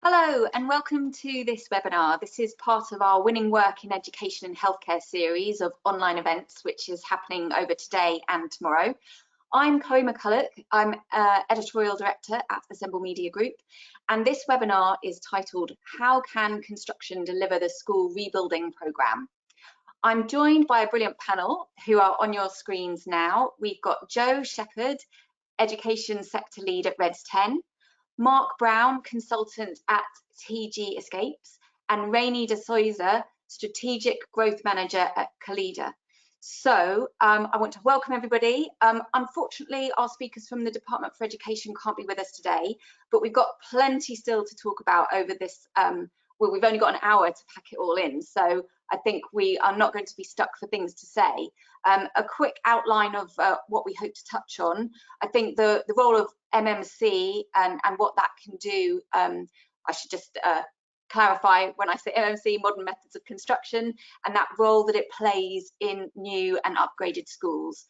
Hello and welcome to this webinar. This is part of our Winning Work in Education and Healthcare series of online events, which is happening over today and tomorrow. I'm Chloe McCulloch. I'm Editorial Director at Assemble Media Group, and this webinar is titled How Can Construction Deliver the School Rebuilding Programme? I'm joined by a brilliant panel who are on your screens now. We've got Jo Shepherd, Education Sector Lead at Reds 10, Mark Brown, Consultant at TG Escapes, and Rainey De Souza, Strategic Growth Manager at Kalida. So I want to welcome everybody. Unfortunately, our speakers from the Department for Education can't be with us today, but we've got plenty still to talk about over this. Well, we've only got an hour to pack it all in, so I think we are not going to be stuck for things to say. A quick outline of what we hope to touch on. I think the role of MMC and what that can do. I should just clarify when I say MMC, modern methods of construction, and that role that it plays in new and upgraded schools.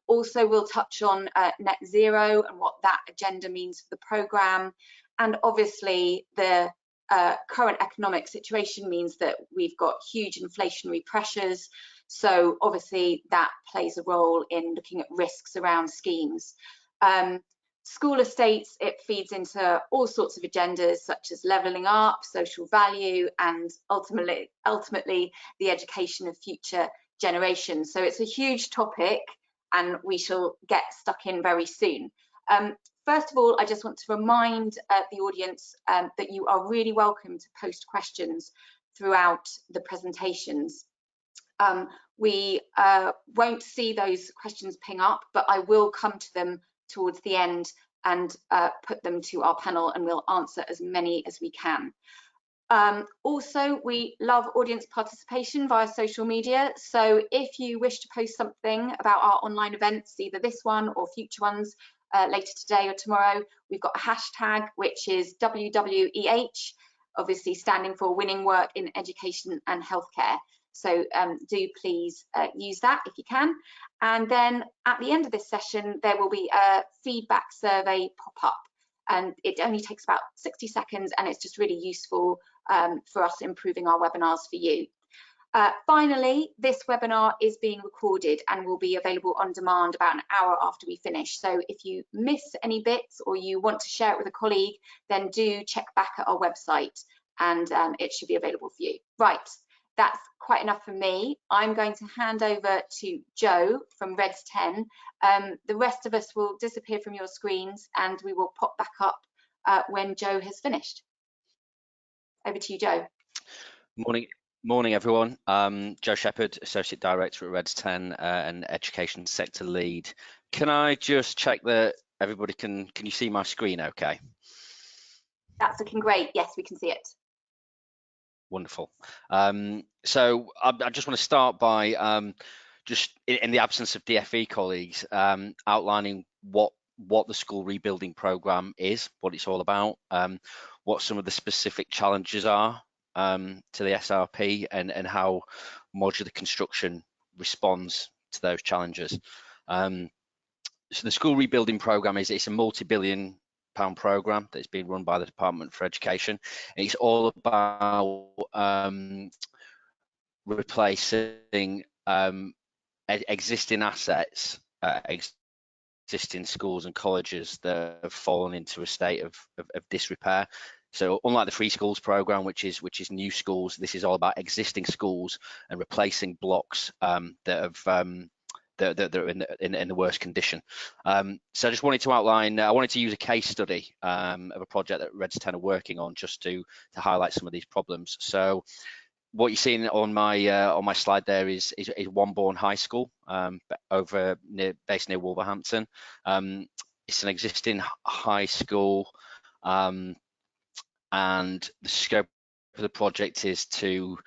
Also, we'll touch on net zero and what that agenda means for the programme, and obviously the current economic situation means that we've got huge inflationary pressures, so obviously that plays a role in looking at risks around schemes. School estates, it feeds into all sorts of agendas such as levelling up, social value, and ultimately the education of future generations. So it's a huge topic and we shall get stuck in very soon. First of all, I just want to remind the audience that you are really welcome to post questions throughout the presentations. We won't see those questions ping up, but I will come to them towards the end and put them to our panel, and we'll answer as many as we can. Also, we love audience participation via social media, so if you wish to post something about our online events, either this one or future ones, later today or tomorrow, we've got a hashtag which is WWEH, obviously standing for Winning Work in Education and Healthcare. So do please use that if you can. And then at the end of this session, there will be a feedback survey pop up, and it only takes about 60 seconds, and it's just really useful for us improving our webinars for you. Finally, this webinar is being recorded and will be available on demand about an hour after we finish. So if you miss any bits or you want to share it with a colleague, then do check back at our website and it should be available for you. Right, that's quite enough from me. I'm going to hand over to Jo from Reds 10. The rest of us will disappear from your screens and we will pop back up when Jo has finished. Over to you, Jo. Morning, everyone. Jo Shepherd, Associate Director at Reds 10 and Education Sector Lead. Can I just check that everybody can you see my screen okay? That's looking great. Yes, we can see it. Wonderful. So I just want to start by just in the absence of DFE colleagues, outlining what the school rebuilding programme is, what it's all about, what some of the specific challenges are to the SRP, and how modular construction responds to those challenges. So the school rebuilding programme it's a multi-billion-pound programme that's being run by the Department for Education. And it's all about replacing existing assets, existing schools and colleges that have fallen into a state of disrepair. So unlike the Free Schools programme, which is new schools, this is all about existing schools and replacing blocks that are in the worst condition. So I just wanted to outline. I wanted to use a case study of a project that Reds 10 are working on, just to highlight some of these problems. So what you're seeing on my slide there is Wombourne High School, based near Wolverhampton. It's an existing high school. And the scope of the project is to,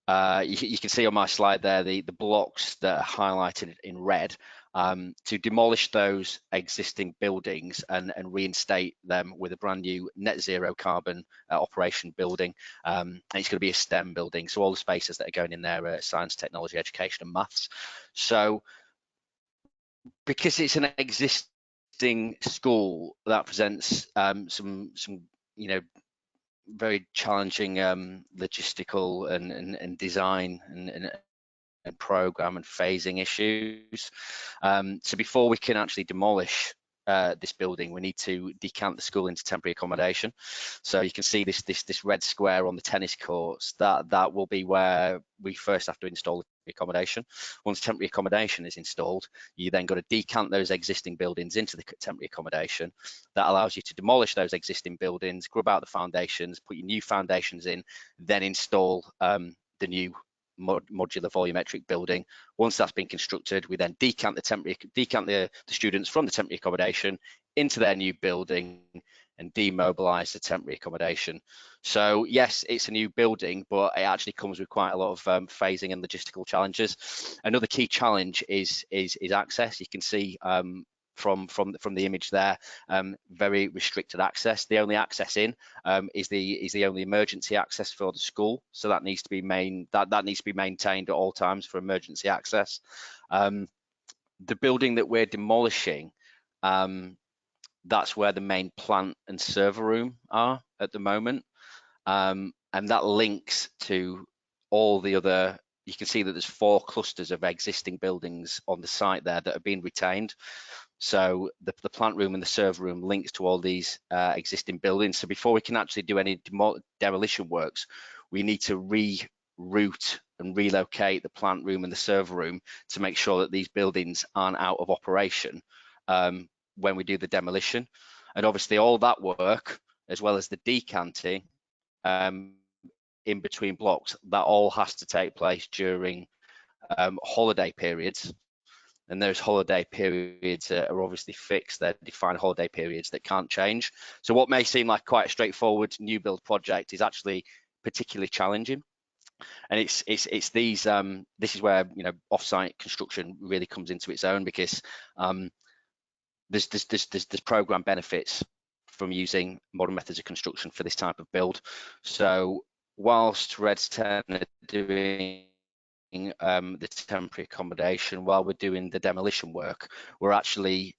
you can see on my slide there, the blocks that are highlighted in red, to demolish those existing buildings and reinstate them with a brand new net zero carbon operation building. And it's going to be a STEM building, so all the spaces that are going in there are science, technology, education and maths. So because it's an existing school, that presents some very challenging logistical and design and program and phasing issues. So before we can actually demolish this building, we need to decant the school into temporary accommodation. So you can see this red square on the tennis courts. That will be where we first have to install the accommodation. Once temporary accommodation is installed, you then got to decant those existing buildings into the temporary accommodation. That allows you to demolish those existing buildings, grub out the foundations, put your new foundations in, then install the new modular volumetric building. Once that's been constructed, we then decant the students from the temporary accommodation into their new building and demobilize the temporary accommodation. So yes, it's a new building, but it actually comes with quite a lot of phasing and logistical challenges. Another key challenge is access. You can see from the image there, very restricted access. The only access in is the only emergency access for the school, so that needs to be maintained at all times for emergency access. The building that we're demolishing, that's where the main plant and server room are at the moment, and that links to all the other. You can see that there's 4 clusters of existing buildings on the site there that are being retained. So the plant room and the server room links to all these existing buildings. So before we can actually do any demolition works, we need to reroute and relocate the plant room and the server room to make sure that these buildings aren't out of operation when we do the demolition. And obviously all that work, as well as the decanting in between blocks, that all has to take place during holiday periods. And those holiday periods are obviously fixed. They're defined holiday periods that can't change. So what may seem like quite a straightforward new build project is actually particularly challenging. And it's these this is where, you know, offsite construction really comes into its own, because there's program benefits from using modern methods of construction for this type of build. So whilst Reds 10 are doing the temporary accommodation, while we're doing the demolition work, we're actually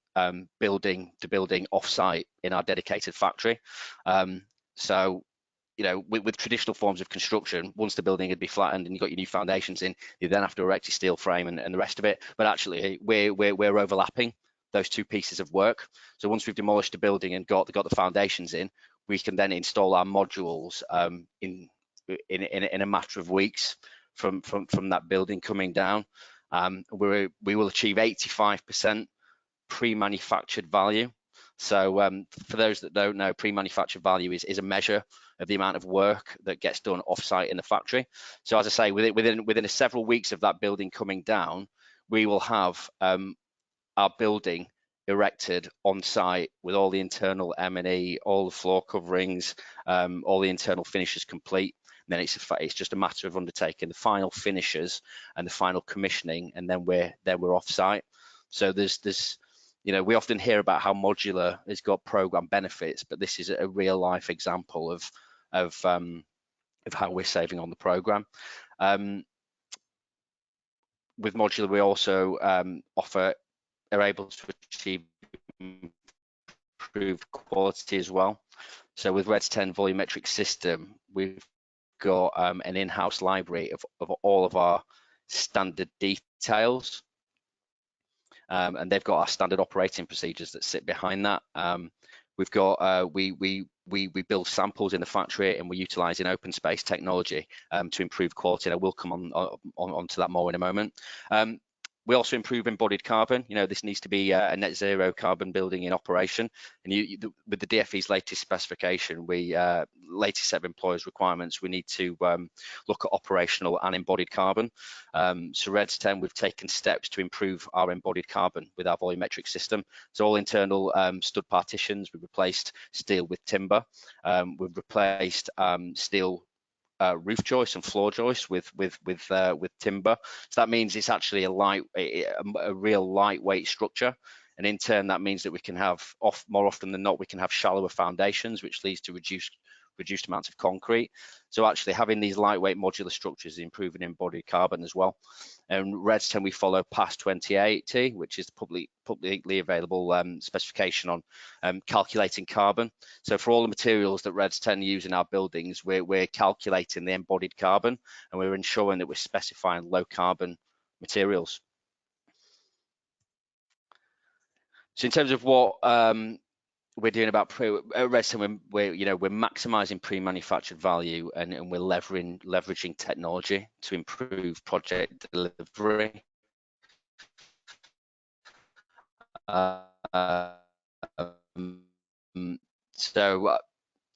building the building off-site in our dedicated factory. So, you know, with traditional forms of construction, once the building had be flattened and you've got your new foundations in, you then have to erect your steel frame and the rest of it. But actually, we're overlapping those 2 pieces of work. So once we've demolished the building and got the foundations in, we can then install our modules in a matter of weeks from that building coming down. We will achieve 85% pre-manufactured value. So for those that don't know, pre-manufactured value is a measure of the amount of work that gets done off-site in the factory. So as I say, within several weeks of that building coming down, we will have our building erected on site with all the internal M&E, all the floor coverings, all the internal finishes complete. And then it's just a matter of undertaking the final finishes and the final commissioning, and then we're off site. So there's you know, we often hear about how modular has got program benefits, but this is a real life example of how we're saving on the program. With modular, we also are able to achieve improved quality as well. So with Reds 10 volumetric system, we've got an in-house library of all of our standard details, and they've got our standard operating procedures that sit behind that. We've got we build samples in the factory, and we're utilising open space technology to improve quality. And I will come on to that more in a moment. We also improve embodied carbon. You know, this needs to be a net zero carbon building in operation. And with the DFE's latest specification, latest set of employers' requirements, we need to look at operational and embodied carbon. So Reds 10, we've taken steps to improve our embodied carbon with our volumetric system. So all internal stud partitions, we've replaced steel with timber. We've replaced steel roof joists and floor joists with timber. So that means it's actually a real lightweight structure, and in turn that means that we can have more often than not we can have shallower foundations, which leads to reduced reduced amounts of concrete. So actually having these lightweight modular structures is improving embodied carbon as well. And REDS 10, we follow past 2080, which is the publicly available specification on calculating carbon. So for all the materials that REDS 10 use in our buildings, we're calculating the embodied carbon, and we're ensuring that we're specifying low carbon materials. So in terms of what we're doing about REDS 10, we're maximising pre-manufactured value, and we're leveraging technology to improve project delivery. So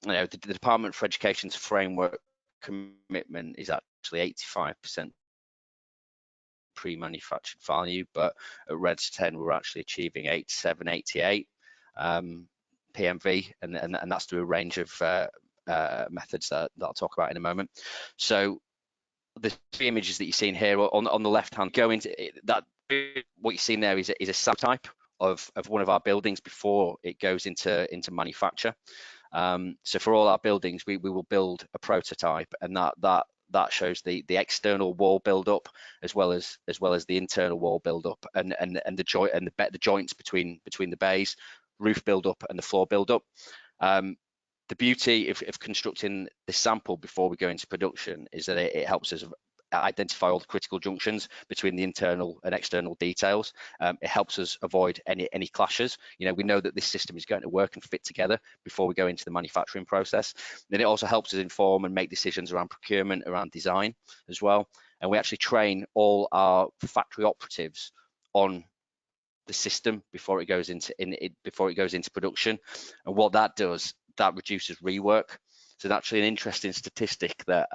the Department for Education's framework commitment is actually 85% pre-manufactured value, but at REDS 10 we're actually achieving 87, 88 PMV, and that's through a range of methods that I'll talk about in a moment. So the three images that you're seeing here on the left hand go into that. What you're seeing there is a sample type of one of our buildings before it goes into manufacture. So for all our buildings, we will build a prototype, and that shows the external wall build-up as well as the internal wall build-up, and the joints between the bays, roof build-up and the floor build-up. The beauty of constructing this sample before we go into production is that it helps us identify all the critical junctions between the internal and external details. It helps us avoid any clashes. We know that this system is going to work and fit together before we go into the manufacturing process. Then it also helps us inform and make decisions around procurement, around design as well. And we actually train all our factory operatives on the system before it goes into production. And what that does, that reduces rework. So it's actually an interesting statistic that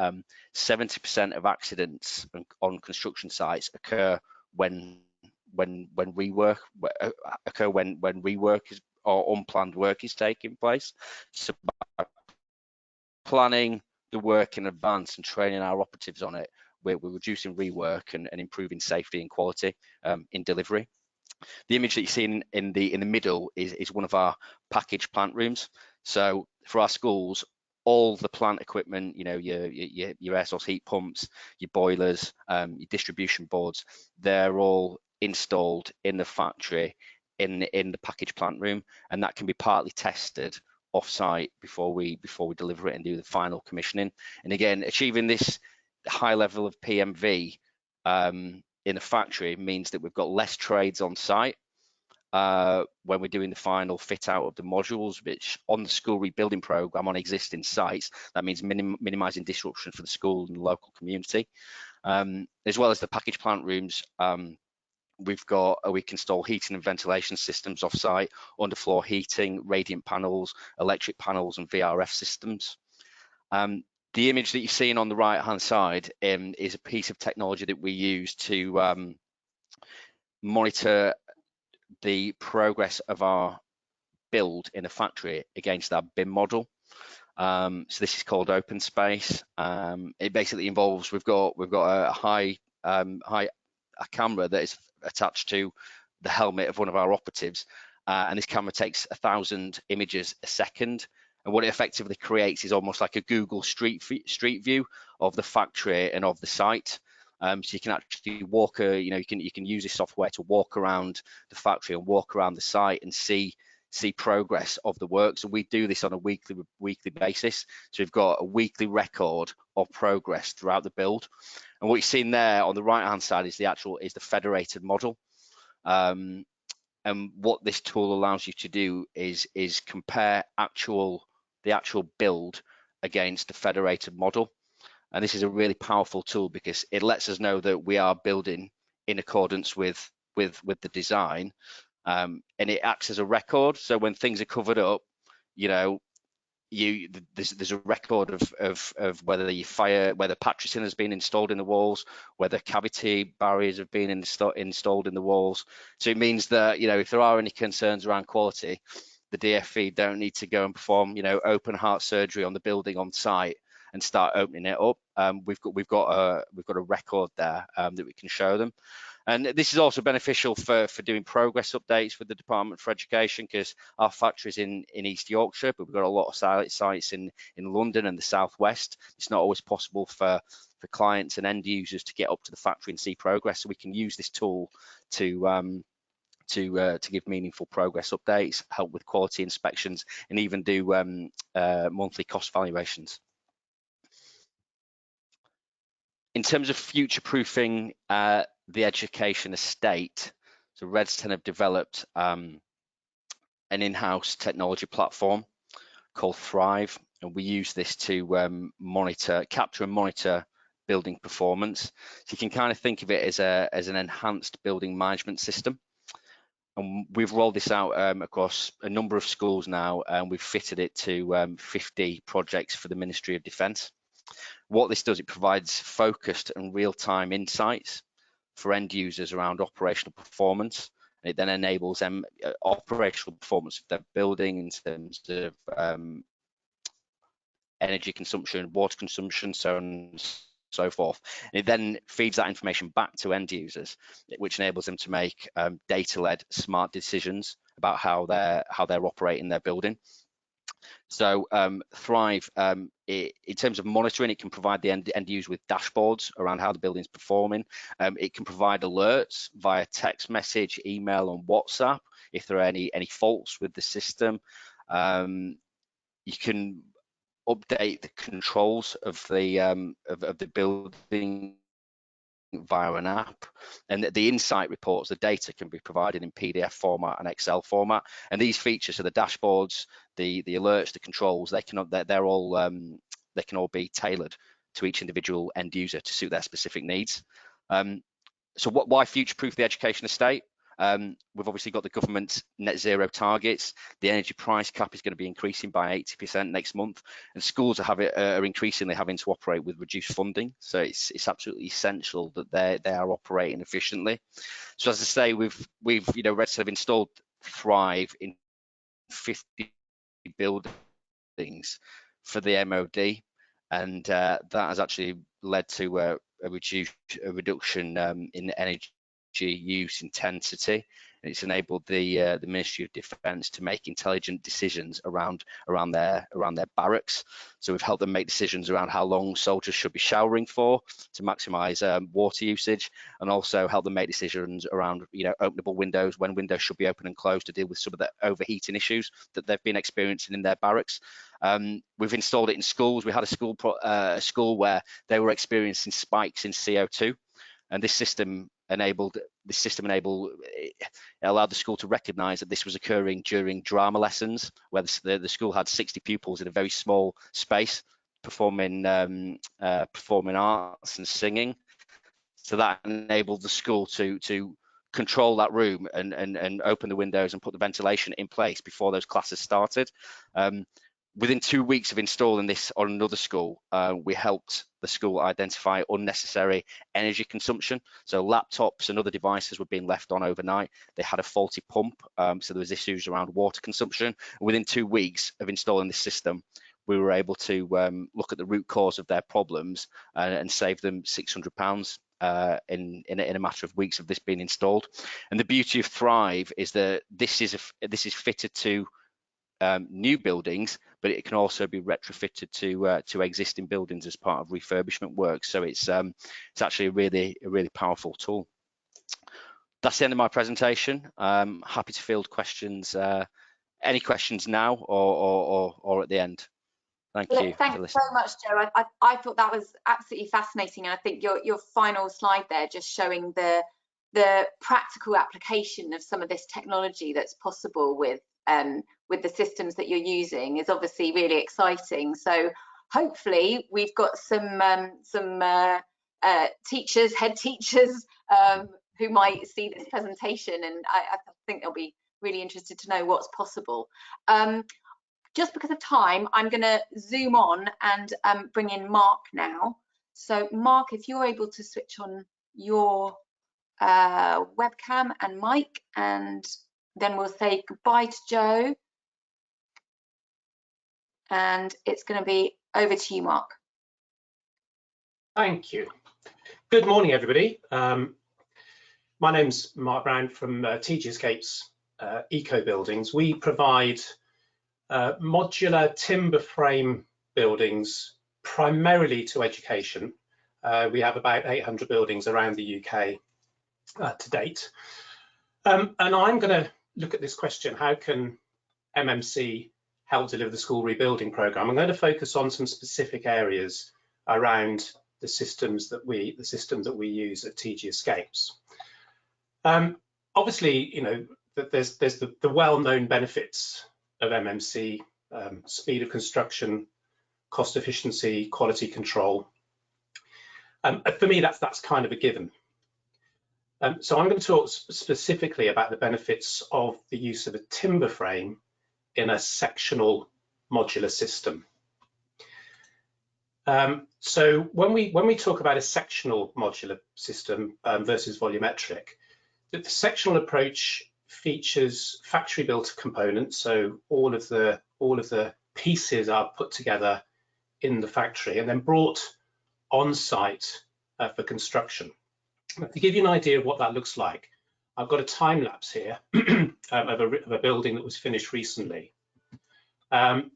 70% of accidents on construction sites occur when rework is, or unplanned work is taking place. So by planning the work in advance and training our operatives on it, we're reducing rework and improving safety and quality in delivery. The image that you see in the middle is one of our packaged plant rooms. So for our schools, all the plant equipment, your air source heat pumps, your boilers, your distribution boards, they're all installed in the factory in the packaged plant room, and that can be partly tested off-site before we deliver it and do the final commissioning. And again, achieving this high level of PMV in the factory means that we've got less trades on site when we're doing the final fit out of the modules, which on the school rebuilding program on existing sites, that means minimizing disruption for the school and the local community. As well as the packaged plant rooms, we can install heating and ventilation systems off site, underfloor heating, radiant panels, electric panels, and VRF systems. The image that you're seeing on the right hand side is a piece of technology that we use to monitor the progress of our build in a factory against our BIM model. So this is called open space. It basically involves, we've got a camera that is attached to the helmet of one of our operatives, and this camera takes 1,000 images a second. And what it effectively creates is almost like a Google Street View of the factory and of the site. So you can actually walk, you can use this software to walk around the factory and walk around the site and see progress of the work. So we do this on a weekly basis. So we've got a weekly record of progress throughout the build. And what you're seeing there on the right hand side is the federated model. And what this tool allows you to do is compare the actual build against the federated model. And this is a really powerful tool because it lets us know that we are building in accordance with the design, and it acts as a record. So when things are covered up, there's a record of whether whether patricin has been installed in the walls, whether cavity barriers have been installed in the walls. So it means that if there are any concerns around quality, the DFE don't need to go and perform open heart surgery on the building on site and start opening it up. We've got a record there that we can show them. And this is also beneficial for doing progress updates with the Department for Education, because our factory's in East Yorkshire, but we've got a lot of sites in London and the Southwest. It's not always possible for clients and end users to get up to the factory and see progress. So we can use this tool to give meaningful progress updates, help with quality inspections, and even do monthly cost valuations. In terms of future-proofing the education estate, so Redstone have developed an in-house technology platform called Thrive, and we use this to capture and monitor building performance. So you can kind of think of it as an enhanced building management system. And we've rolled this out across a number of schools now, and we've fitted it to 50 projects for the Ministry of Defence. What this does, it provides focused and real-time insights for end users around operational performance. And it then enables them operational performance of their building in terms of energy consumption, water consumption, so on and so forth. And it then feeds that information back to end users, which enables them to make data-led smart decisions about how they're operating their building. So Thrive, in terms of monitoring, it can provide the end user with dashboards around how the building's performing. It can provide alerts via text message, email, and WhatsApp if there are any faults with the system. You can update the controls of the building via an app, and the insight reports, the data can be provided in PDF format and Excel format. And these features, so the dashboards, the alerts, the controls, they can all be tailored to each individual end user to suit their specific needs. So why future-proof the education estate? We've obviously got the government's net zero targets. The energy price cap is going to be increasing by 80% next month, and schools are increasingly having to operate with reduced funding. So it's absolutely essential that they are operating efficiently. So as I say, we've Redstone have installed Thrive in 50 buildings for the MOD, and that has actually led to a reduction in energy use intensity, and it's enabled the Ministry of Defence to make intelligent decisions around their barracks. So we've helped them make decisions around how long soldiers should be showering for to maximise water usage, and also help them make decisions around openable windows, when windows should be open and closed to deal with some of the overheating issues that they've been experiencing in their barracks. We've installed it in schools. We had a school where they were experiencing spikes in CO2, and this system allowed the school to recognise that this was occurring during drama lessons, where the school had 60 pupils in a very small space performing arts and singing. So that enabled the school to control that room and open the windows and put the ventilation in place before those classes started. Within 2 weeks of installing this on another school, we helped the school identify unnecessary energy consumption. So laptops and other devices were being left on overnight. They had a faulty pump, so there was issues around water consumption. Within 2 weeks of installing this system, we were able to look at the root cause of their problems and save them £600 in a matter of weeks of this being installed. And the beauty of Thrive is that this is fitted to new buildings, but it can also be retrofitted to existing buildings as part of refurbishment work. So it's actually a really powerful tool. That's the end of my presentation. Happy to field questions. Any questions now or at the end? Thank you. Thanks so much, Joe. I thought that was absolutely fascinating, and I think your final slide there, just showing the practical application of some of this technology that's possible with the systems that you're using, is obviously really exciting. So hopefully we've got some teachers, head teachers, who might see this presentation, and I think they'll be really interested to know what's possible. Just because of time, I'm going to zoom on and bring in Mark now. So Mark, if you're able to switch on your webcam and mic, and then we'll say goodbye to Joe. And it's going to be over to you, Mark. Thank you. Good morning, everybody. My name's Mark Brown from TG Escapes Eco Buildings. We provide modular timber frame buildings primarily to education. We have about 800 buildings around the UK to date. And I'm going to look at this question: how can MMC help deliver the school rebuilding programme? I'm going to focus on some specific areas around the systems that we use at TG Escapes. Obviously, you know, there's the well-known benefits of MMC: speed of construction, cost efficiency, quality control. For me, that's kind of a given. So I'm going to talk specifically about the benefits of the use of a timber frame in a sectional modular system. So when we talk about a sectional modular system versus volumetric, the sectional approach features factory-built components. So all of the pieces are put together in the factory and then brought on site for construction. To give you an idea of what that looks like, I've got a time lapse here of a building that was finished recently, and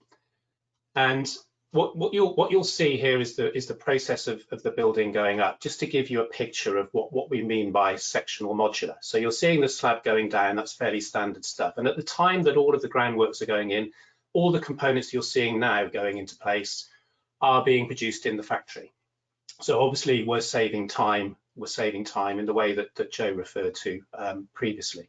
what you'll see here is the process of the building going up, just to give you a picture of what we mean by sectional modular. So you're seeing the slab going down. That's fairly standard stuff. And at the time that all of the groundworks are going in, all the components you're seeing now going into place are being produced in the factory. So obviously we're saving time. We're saving time in the way that Joe referred to previously.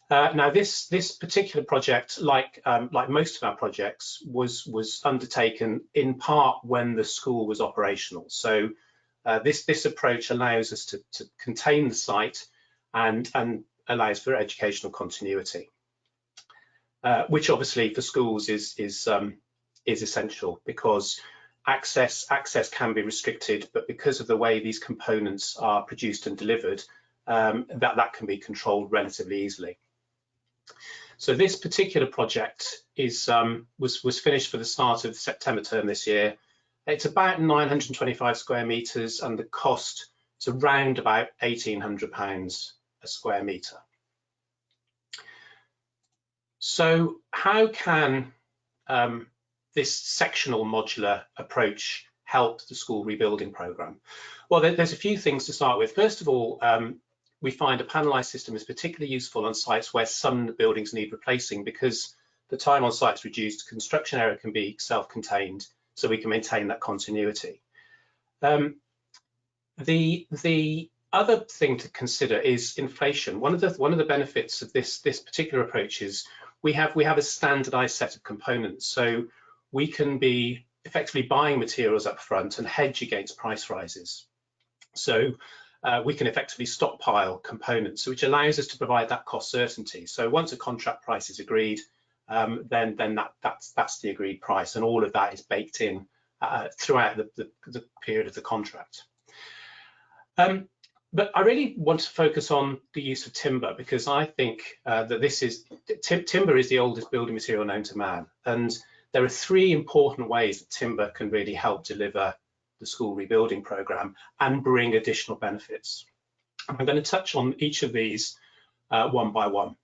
Now, this particular project, like most of our projects, was undertaken in part when the school was operational. So this approach allows us to contain the site and allows for educational continuity, which obviously for schools is essential, because access can be restricted, but because of the way these components are produced and delivered, that can be controlled relatively easily. So this particular project was finished for the start of the September term this year. It's about 925 square metres, and the cost is around about £1,800 a square metre. So how can this sectional modular approach help the school rebuilding programme? Well, there's a few things to start with. First of all, we find a panelised system is particularly useful on sites where some buildings need replacing, because the time on site is reduced, construction error can be self-contained, so we can maintain that continuity. The other thing to consider is inflation. One of the benefits of this particular approach is we have a standardised set of components, so we can be effectively buying materials up front and hedge against price rises. So we can effectively stockpile components, which allows us to provide that cost certainty. So once a contract price is agreed, then that's the agreed price, and all of that is baked in throughout the period of the contract. But I really want to focus on the use of timber, because I think that timber is the oldest building material known to man, and there are three important ways that timber can really help deliver the school rebuilding programme and bring additional benefits. I'm going to touch on each of these one by one.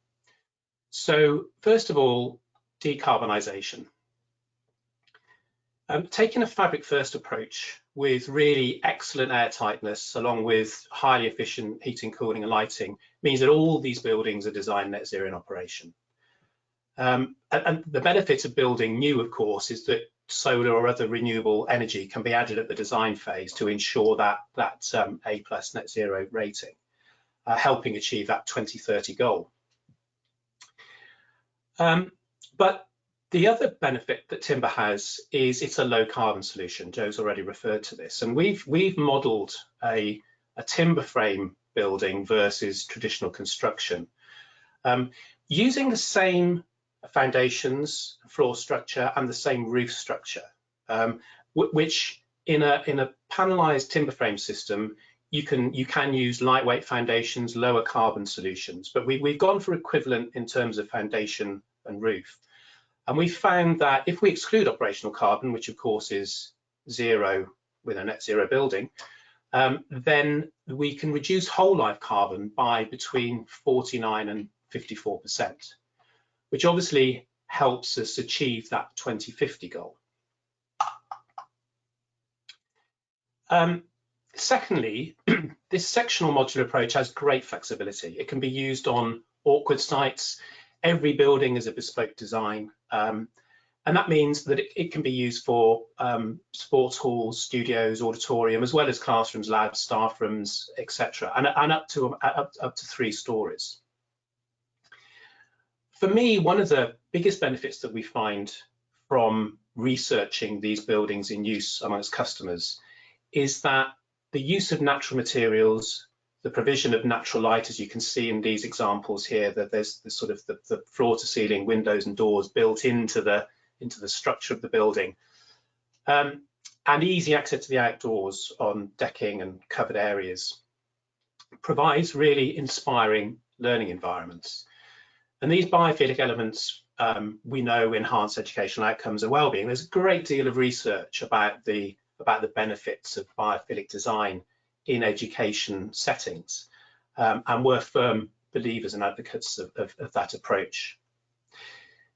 So first of all, decarbonisation. Taking a fabric first approach with really excellent air tightness, along with highly efficient heating, cooling and lighting, means that all these buildings are designed net zero in operation. And the benefit of building new, of course, is that solar or other renewable energy can be added at the design phase to ensure that A+ net zero rating, helping achieve that 2030 goal. But the other benefit that timber has is it's a low carbon solution. Joe's already referred to this, and we've modelled a timber frame building versus traditional construction, using the same foundations, floor structure, and the same roof structure, which in a panelised timber frame system you can use lightweight foundations, lower carbon solutions, but we've gone for equivalent in terms of foundation and roof. And we found that if we exclude operational carbon, which of course is zero with a net zero building, then we can reduce whole life carbon by between 49 and 54%, which obviously helps us achieve that 2050 goal. Secondly, this sectional modular approach has great flexibility. It can be used on awkward sites. Every building is a bespoke design. And that means that it can be used for sports halls, studios, auditorium, as well as classrooms, labs, staff rooms, etc., and up to 3 stories. For me, one of the biggest benefits that we find from researching these buildings in use amongst customers is that the use of natural materials, the provision of natural light, as you can see in these examples here, that there's the sort of the floor to ceiling windows and doors built into the structure of the building, and easy access to the outdoors on decking and covered areas provides really inspiring learning environments. And these biophilic elements, we know, enhance educational outcomes and well-being. There's a great deal of research about the benefits of biophilic design in education settings, and we're firm believers and advocates of that approach.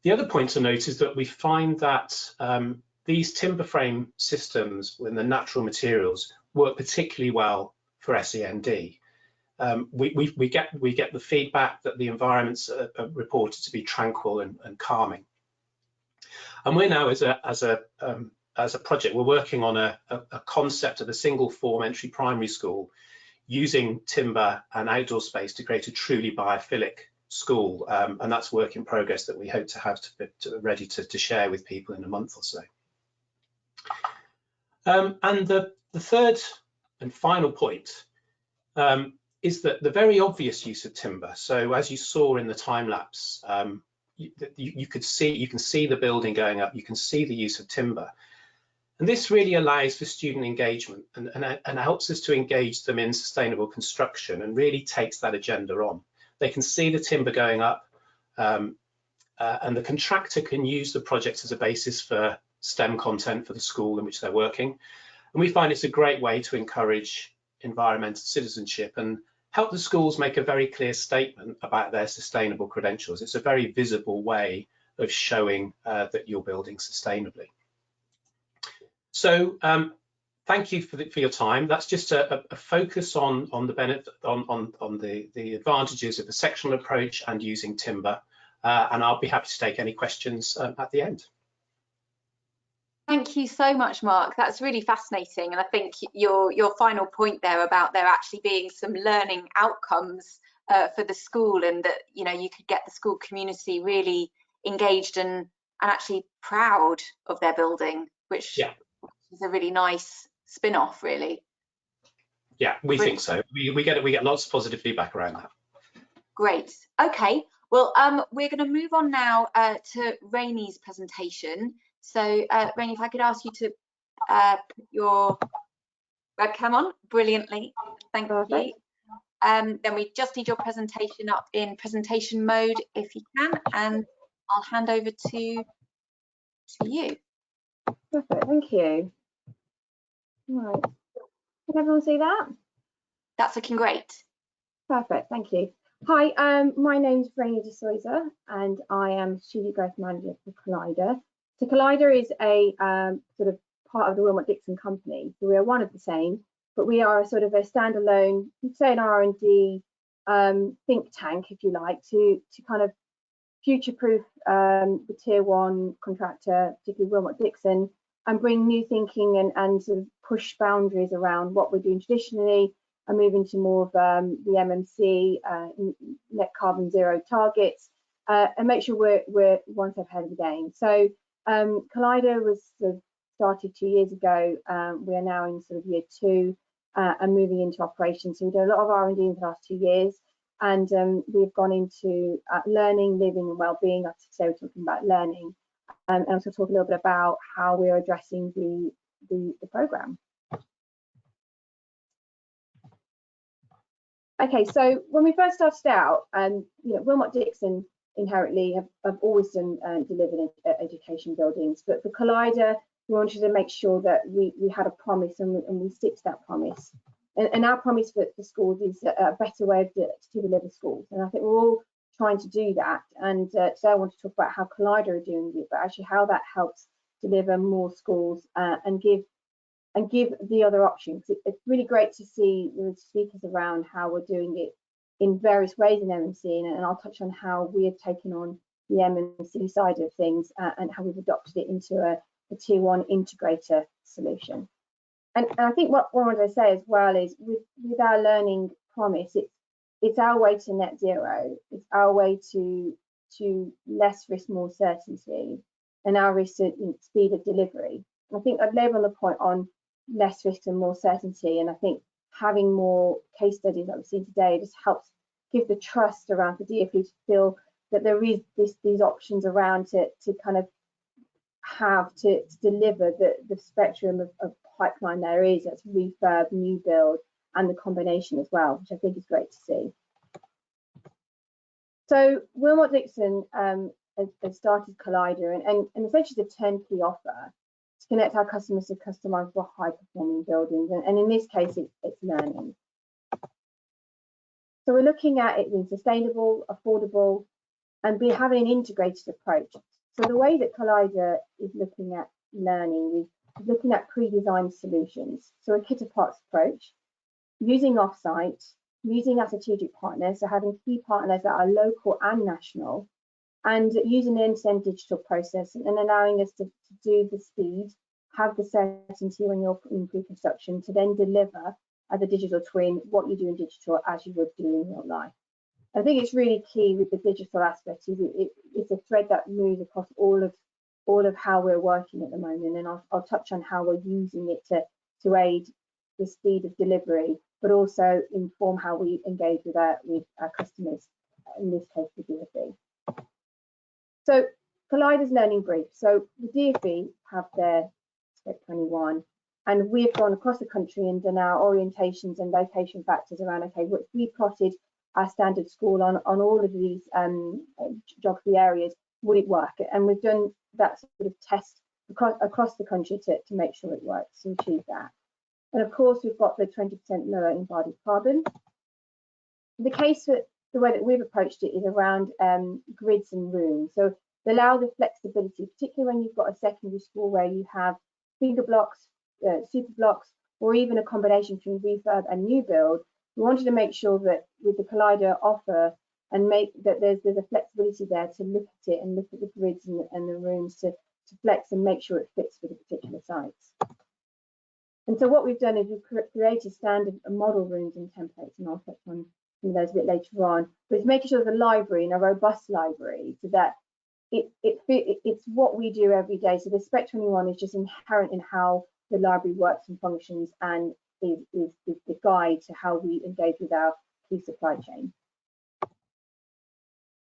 The other point to note is that we find that these timber frame systems with the natural materials work particularly well for SEND. We get the feedback that the environments are reported to be tranquil and calming. And we're now, as a project, we're working on a concept of a single form entry primary school using timber and outdoor space to create a truly biophilic school, and that's work in progress that we hope to have ready to share with people in a month or so. And the third and final point is that the very obvious use of timber. So as you saw in the time lapse, you can see the building going up, you can see the use of timber. And this really allows for student engagement and helps us to engage them in sustainable construction and really takes that agenda on. They can see the timber going up, and the contractor can use the project as a basis for STEM content for the school in which they're working. And we find it's a great way to encourage environmental citizenship and help the schools make a very clear statement about their sustainable credentials. It's a very visible way of showing that you're building sustainably. So thank you for your time. That's just a focus on the benefit, on the advantages of the sectional approach and using timber. And I'll be happy to take any questions at the end. Thank you so much, Mark. That's really fascinating. And I think your final point there about there actually being some learning outcomes for the school, and that, you know, you could get the school community really engaged and actually proud of their building, which is a really nice spin-off, really. Yeah, we think so. We get lots of positive feedback around that. Great. Okay. Well, we're going to move on now to Rainie's presentation. So, Rainie, if I could ask you to put your webcam on brilliantly. Thank you. Then we just need your presentation up in presentation mode, if you can, and I'll hand over to you. Perfect. Thank you. Right. Can everyone see that? That's looking great. Perfect. Thank you. Hi, my name's Rainie de Souza, and I am Student Growth Manager for Collider. So Collider is a sort of part of the Wilmot Dixon company. So we are one of the same, but we are a sort of a standalone, you'd say an R&D think tank, if you like, to kind of future-proof the tier one contractor, particularly Wilmot Dixon, and bring new thinking and sort of push boundaries around what we're doing traditionally and move into more of the MMC, net carbon zero targets, and make sure we're one step ahead of the game. So Collider was sort of started 2 years ago. We are now in sort of year 2 and moving into operations. So we've done a lot of R&D in the last 2 years, and we've gone into learning, living and wellbeing. Like today we're talking about learning, and also talk a little bit about how we are addressing the programme. Okay, so when we first started out, you know, Wilmot Dixon inherently have always done delivered education buildings, but for Collider, we wanted to make sure that we had a promise and we stick to that promise. And our promise for schools is a better way to deliver schools. And I think we're all trying to do that. And today I want to talk about how Collider are doing it, but actually how that helps deliver more schools and give the other options. It's really great to see the speakers around how we're doing it in various ways in MMC, and I'll touch on how we have taken on the MMC side of things and how we've adopted it into a tier 1 integrator solution. And I think what I want to say as well is with our learning promise, it's our way to net zero. It's our way to less risk, more certainty, and our risk to speed of delivery. I think I'd labour on the point on less risk and more certainty, and I think having more case studies like we've seen today just helps give the trust around the DfE to feel that there is these options around to kind of have to deliver the spectrum of pipeline there is. That's refurb, new build, and the combination as well, which I think is great to see. So Wilmot Dixon has started Collider, and essentially the turnkey offer to connect our customers to customizable high-performing buildings, and in this case, it's learning. So we're looking at it being sustainable, affordable, and having an integrated approach. So the way that Collider is looking at learning is looking at pre-designed solutions. So a kit of parts approach, using offsite, using our strategic partners, so having key partners that are local and national, and using an end-to-end digital process and allowing us to do the speed, have the certainty when you're in pre-construction to then deliver as a digital twin what you do in digital as you would do in real life. I think it's really key with the digital aspect. It's a thread that moves across all of how we're working at the moment, and I'll touch on how we're using it to aid the speed of delivery, but also inform how we engage with our customers, in this case the DfE. So Collider's learning brief. So the DfE have their Spec 21, and we've gone across the country and done our orientations and location factors around, okay, we plotted our standard school on all of these geography areas, would it work? And we've done that sort of test across the country to make sure it works and achieve that. And of course, we've got the 20% lower embodied carbon. The case for the way that we've approached it is around grids and rooms. So they allow the flexibility, particularly when you've got a secondary school where you have finger blocks, super blocks, or even a combination between refurb and new build. We wanted to make sure that with the Collider offer and make that there's a flexibility there to look at it and look at the grids and the rooms to flex and make sure it fits for the particular sites. And so what we've done is we've created standard model rooms and templates, and I'll touch on some of those a bit later on. But it's making sure there's a library and a robust library so that it's what we do every day. So the Spec 21 is just inherent in how the library works and functions, and is the guide to how we engage with our key supply chain.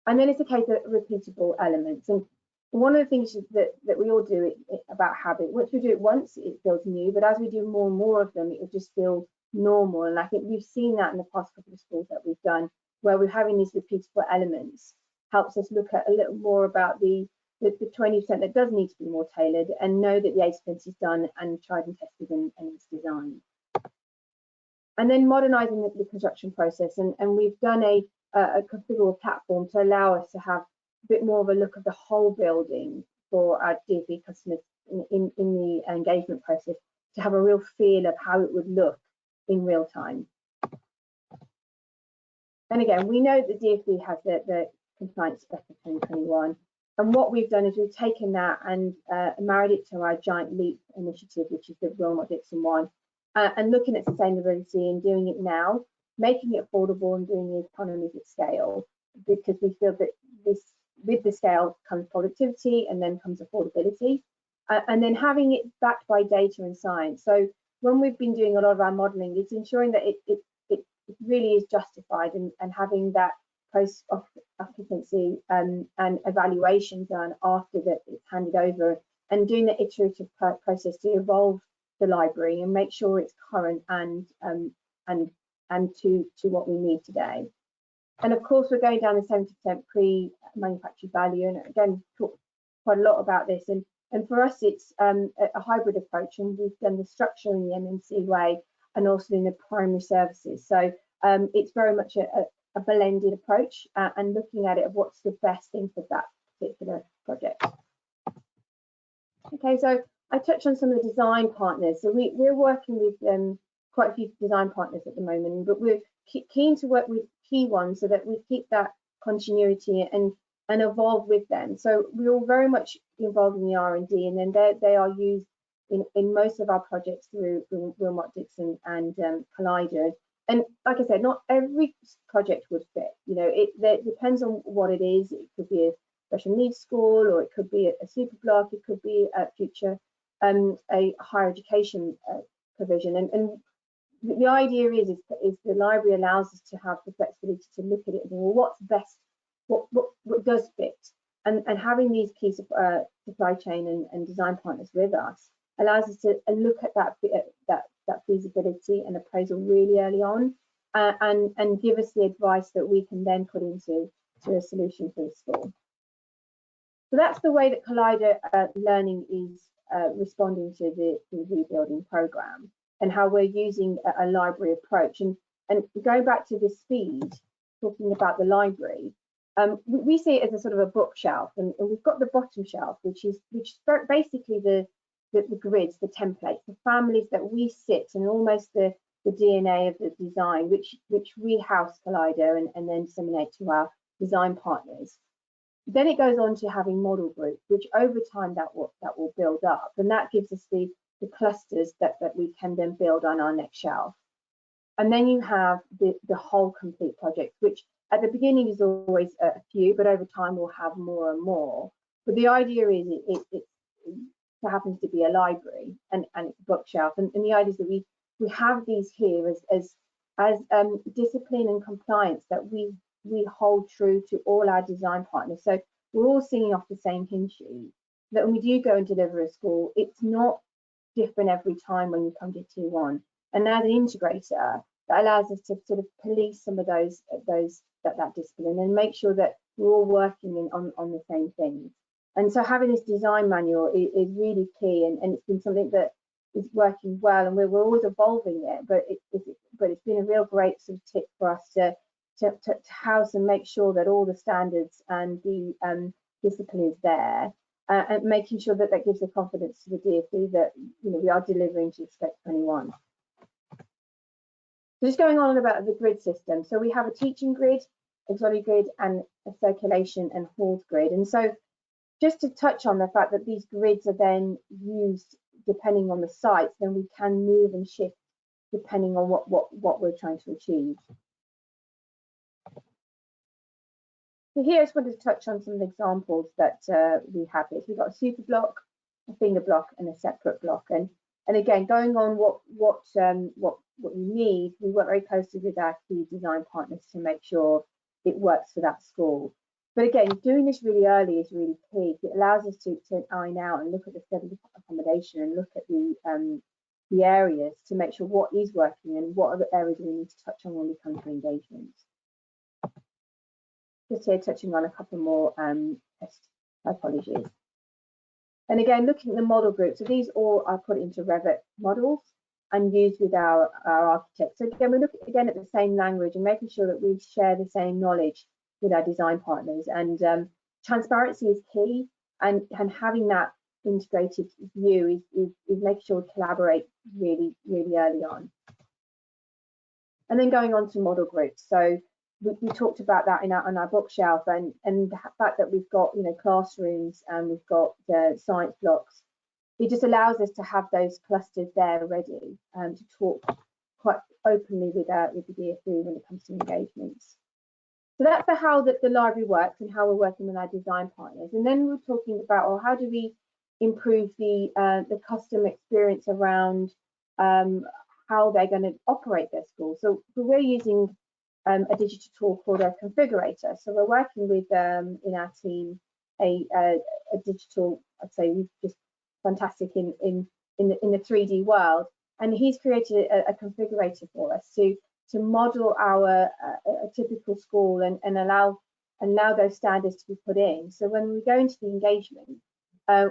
And then it's a case of repeatable elements. And one of the things that we all do about habit, once we do it once, it feels new, but as we do more and more of them, it will just feel normal. And I think we've seen that in the past couple of schools that we've done, where we're having these repeatable elements, helps us look at a little more about the 20% that does need to be more tailored, and know that the 80% is done and tried and tested and it's designed. And then modernising the construction process, and we've done a configurable platform to allow us to have a bit more of a look of the whole building for our DfE customers in the engagement process, to have a real feel of how it would look in real time. And again, we know that DfE has the compliance spec of 2021, and what we've done is we've taken that and married it to our Giant Leap initiative, which is the Wilmot Dixon one, and looking at sustainability and doing it now, making it affordable and doing the economies at scale, because we feel that with the scale comes productivity and then comes affordability, and then having it backed by data and science. So when we've been doing a lot of our modelling, it's ensuring that it really is justified, and having that post occupancy and evaluation done after that it's handed over, and doing the iterative process to evolve the library and make sure it's current and to what we need today. And of course, we're going down the 70% pre-manufactured value, and again, talk quite a lot about this. And for us, it's a hybrid approach, and we've done the structure in the MMC way, and also in the primary services. So it's very much a blended approach and looking at it of what's the best thing for that particular project. Okay, so I touched on some of the design partners. So we're working with quite a few design partners at the moment, but we're keen to work with key ones so that we keep that continuity and evolve with them. So we're all very much involved in the R&D, and then they are used in most of our projects through Wilmot Dixon and Collider. And like I said, not every project would fit. You know, it depends on what it is. It could be a special needs school, or it could be a super block. It could be a future a higher education provision. And the idea is the library allows us to have the flexibility to look at it and think, well, what's best, what does fit, and having these key supply chain and design partners with us allows us to look at that feasibility and appraisal really early on, and give us the advice that we can then put into a solution for the school. So that's the way that Collider Learning is responding to the rebuilding programme, and how we're using a library approach. And going back to the speed, talking about the library, we see it as a sort of a bookshelf, and we've got the bottom shelf, which is basically the grids, the templates, the families that we sit, and almost the DNA of the design, which we house Collider and then disseminate to our design partners. Then it goes on to having model groups, which over time that will build up, and that gives us the clusters that we can then build on our next shelf. And then you have the whole complete project, which at the beginning is always a few, but over time we'll have more and more. But the idea is it happens to be a library and it's a bookshelf, and the idea is that we have these here as discipline and compliance that we hold true to all our design partners. So we're all singing off the same hymn sheet, that when we do go and deliver a school, it's not different every time when you come to tier one. And as an integrator, that allows us to sort of police some of that discipline and make sure that we're all working on the same things. And so having this design manual is really key, and it's been something that is working well, and we're always evolving it, but it's been a real great sort of tip for us to house and make sure that all the standards and the discipline is there, and making sure that gives the confidence to the DfE that we are delivering to Spec 21. So just going on about the grid system. So we have a teaching grid, auxiliary grid, and a circulation and halls grid. And so just to touch on the fact that these grids are then used depending on the sites, then we can move and shift depending on what we're trying to achieve. So here I just wanted to touch on some of the examples that we have here. So we've got a super block, a finger block, and a separate block. And again, going on what you need, we work very closely with our key design partners to make sure it works for that school. But again, doing this really early is really key. It allows us to iron out and look at the study accommodation and look at the areas to make sure what is working and what other areas we need to touch on when we come to engagements. Just here touching on a couple more test typologies. And again, looking at the model group, so these all are put into Revit models and used with our architects. So again, we look again at the same language and making sure that we share the same knowledge with our design partners. And transparency is key, and having that integrated view is making sure we collaborate really early on. And then going on to model groups. So we talked about that on our bookshelf, and the fact that we've got classrooms and we've got science blocks. It just allows us to have those clusters there ready to talk quite openly with the DfE when it comes to engagements. So that's how the library works and how we're working with our design partners. And then we're talking about, well, how do we improve the customer experience around how they're going to operate their school. So we're using a digital tool called a configurator. So we're working with in our team a digital, I'd say we've just fantastic in the 3D world, and he's created a configurator for us to model our a typical school and allow those standards to be put in. So when we go into the engagement,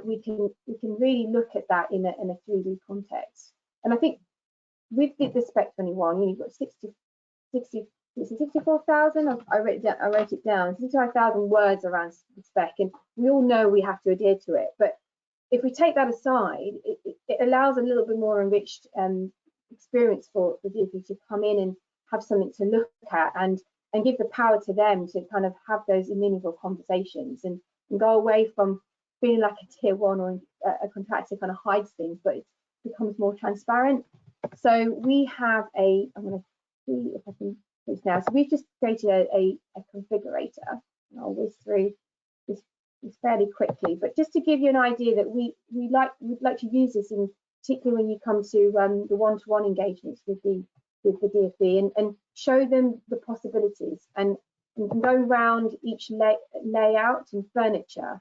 we can really look at that in a 3D context. And I think with the Spec 21, you've got 64,000. I wrote it down. 65,000 words around the spec, and we all know we have to adhere to it. But if we take that aside, it allows a little bit more enriched experience for the DfE to come in and have something to look at, and give the power to them to kind of have those meaningful conversations, and go away from feeling like a tier one or a contractor kind of hides things, but it becomes more transparent. So we have I'm going to see if I can do this now. So we've just created a configurator, and I'll whiz through this fairly quickly, but just to give you an idea that we'd like to use this in particularly when you come to the one-to-one engagements with the DfE, and show them the possibilities, and you can go around each layout and furniture,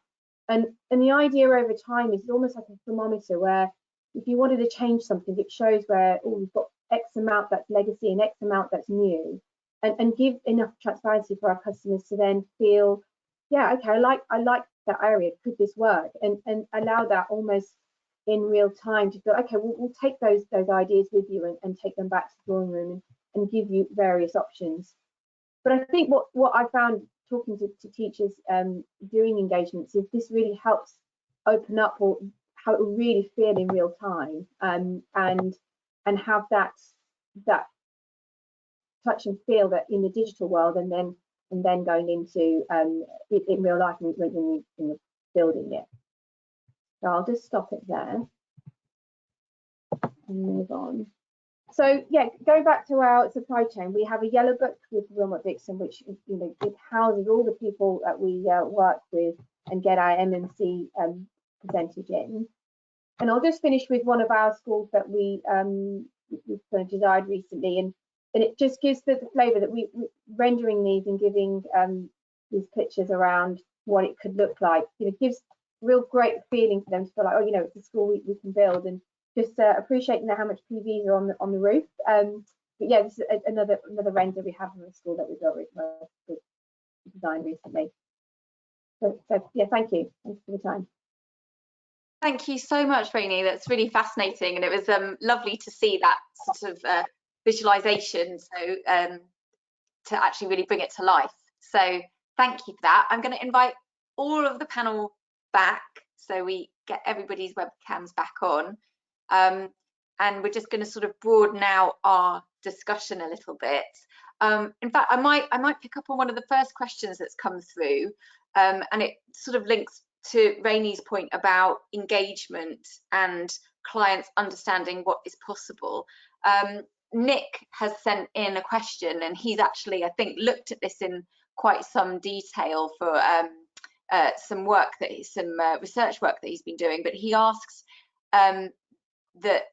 and the idea over time is almost like a thermometer, where if you wanted to change something, it shows where, oh, we've got X amount that's legacy and X amount that's new, and give enough transparency for our customers to then feel, yeah, okay, I like that area, could this work, and allow that almost in real time to feel, okay, we'll take those ideas with you and take them back to the drawing room and give you various options. But I think what I found talking to teachers doing engagements is this really helps open up or how it will really feel in real time, and have that touch and feel that in the digital world, and then going into in real life when you're building it. So I'll just stop it there and move on. So yeah, going back to our supply chain, we have a yellow book with Wilmot Dixon, which it houses all the people that we work with and get our MMC percentage in. And I'll just finish with one of our schools that we've designed recently, and it just gives the flavour that we rendering these and giving these pictures around what it could look like. Gives real great feeling for them to feel like, oh, it's a school we can build, and just appreciating how much PVs are on the roof. But yeah, this is another render we have from the school that we built designed recently. So yeah, thank you for the time. Thank you so much, Rainey. That's really fascinating, and it was lovely to see that sort of visualization, so to actually really bring it to life. So thank you for that. I'm going to invite all of the panel back so we get everybody's webcams back on, and we're just going to sort of broaden out our discussion a little bit. In fact, I might pick up on one of the first questions that's come through, and it sort of links to Rainey's point about engagement and clients understanding what is possible. Nick has sent in a question, and he's actually, I think, looked at this in quite some detail for some research work that he's been doing. But he asks that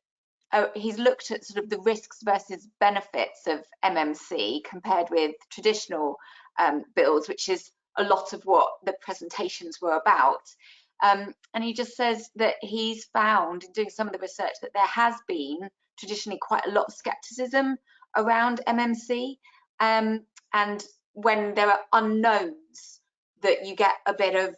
he's looked at sort of the risks versus benefits of MMC compared with traditional builds, which is a lot of what the presentations were about. And he just says that he's found in doing some of the research that there has been traditionally quite a lot of skepticism around MMC, and when there are unknowns, that you get a bit of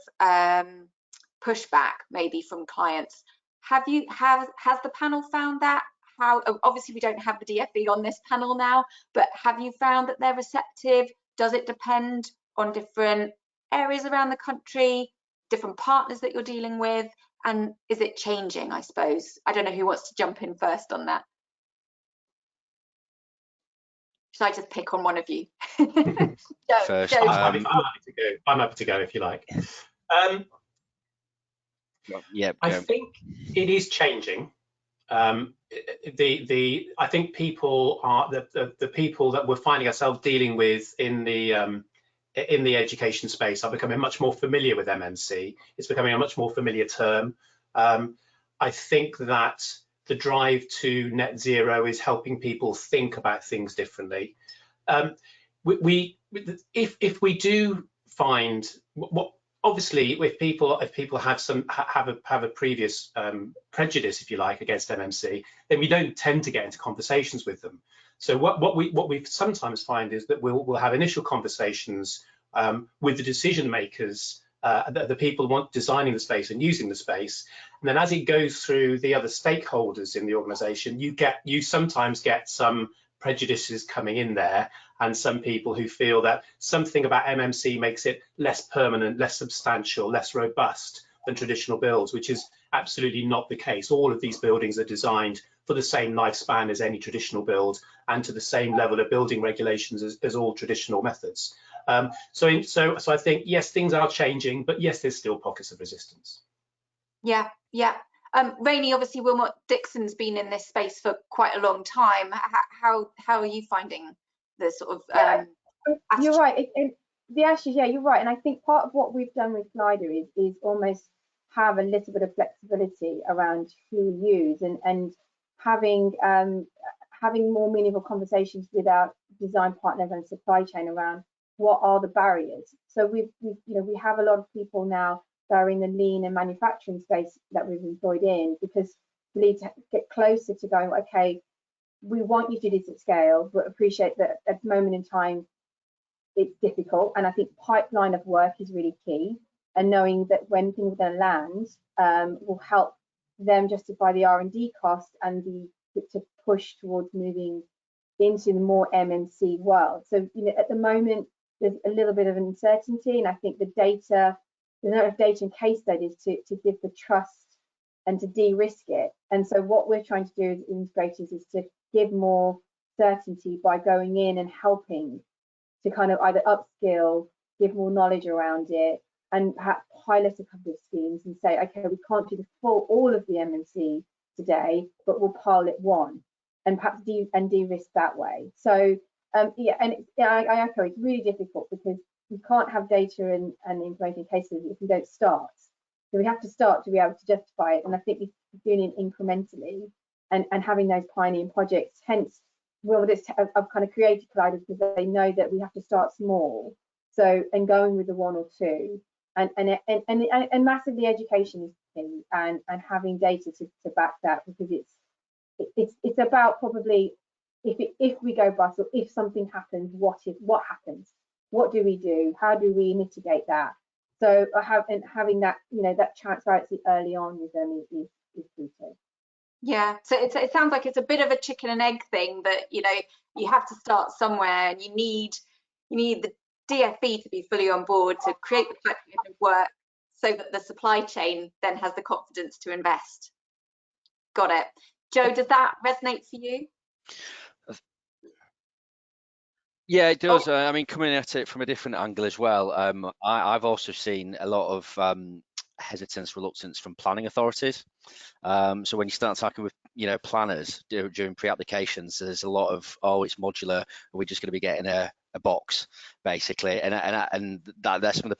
pushback maybe from clients. Has the panel found that? How, obviously we don't have the DfE on this panel now, but have you found that they're receptive? Does it depend on different areas around the country, different partners that you're dealing with, and is it changing, I suppose? I don't know who wants to jump in first on that. Should I just pick on one of you? First, Joe. I'm happy to go if you like. Yeah, I think it is changing. I think people are the people that we're finding ourselves dealing with in the education space are becoming much more familiar with MMC. It's becoming a much more familiar term. I think that the drive to net zero is helping people think about things differently. If we do find what, obviously, if people have a previous prejudice, if you like, against MMC, then we don't tend to get into conversations with them. So what we sometimes find is that we'll have initial conversations with the decision makers the people designing the space and using the space. And then as it goes through the other stakeholders in the organization, you sometimes get some prejudices coming in there, and some people who feel that something about MMC makes it less permanent, less substantial, less robust than traditional builds, which is absolutely not the case. All of these buildings are designed for the same lifespan as any traditional build and to the same level of building regulations as all traditional methods. So I think, yes, things are changing, but yes, there's still pockets of resistance. Yeah. Rainey, obviously Wilmot Dixon's been in this space for quite a long time. How are you finding the sort of you're right. The ashes, yeah, you're right. And I think part of what we've done with Collider is almost have a little bit of flexibility around who we use, and having more meaningful conversations with our design partners and supply chain around what are the barriers. So we have a lot of people now that are in the lean and manufacturing space that we've employed in, because we need to get closer to going, okay, we want you to do this at scale, but appreciate that at the moment in time it's difficult. And I think pipeline of work is really key, and knowing that when things are going to land will help them justify the R&D cost and to push towards moving into the more MMC world. So at the moment there's a little bit of uncertainty, and I think there's not enough data and case studies to give the trust and to de-risk it. And so what we're trying to do as integrators is to give more certainty by going in and helping to kind of either upskill, give more knowledge around it, and perhaps pilot a couple of schemes and say, okay, we can't do all of the MMC today, but we'll pilot one, and perhaps de-risk that way. So yeah, and I echo, it's really difficult because you can't have data and information cases if you don't start. So we have to start to be able to justify it, and I think we're doing it incrementally and having those pioneering projects. Hence, I've kind of created Collider because they know that we have to start small. So, and going with the one or two, and massively education is key, and having data to back that, because it's about probably if we go bust, or if something happens, what happens? What do we do? How do we mitigate that? So having that, that transparency early on with them is key too. Yeah, so it sounds like it's a bit of a chicken and egg thing, that you have to start somewhere, and you need the DFE to be fully on board to create the pipeline of work, so that the supply chain then has the confidence to invest. Got it. Joe, does that resonate for you? Yeah, it does. I mean, coming at it from a different angle as well, I've also seen a lot of hesitance, reluctance from planning authorities. So when you start talking with planners during pre-applications, there's a lot of, oh, it's modular, we're just going to be getting a box basically, and that's some of the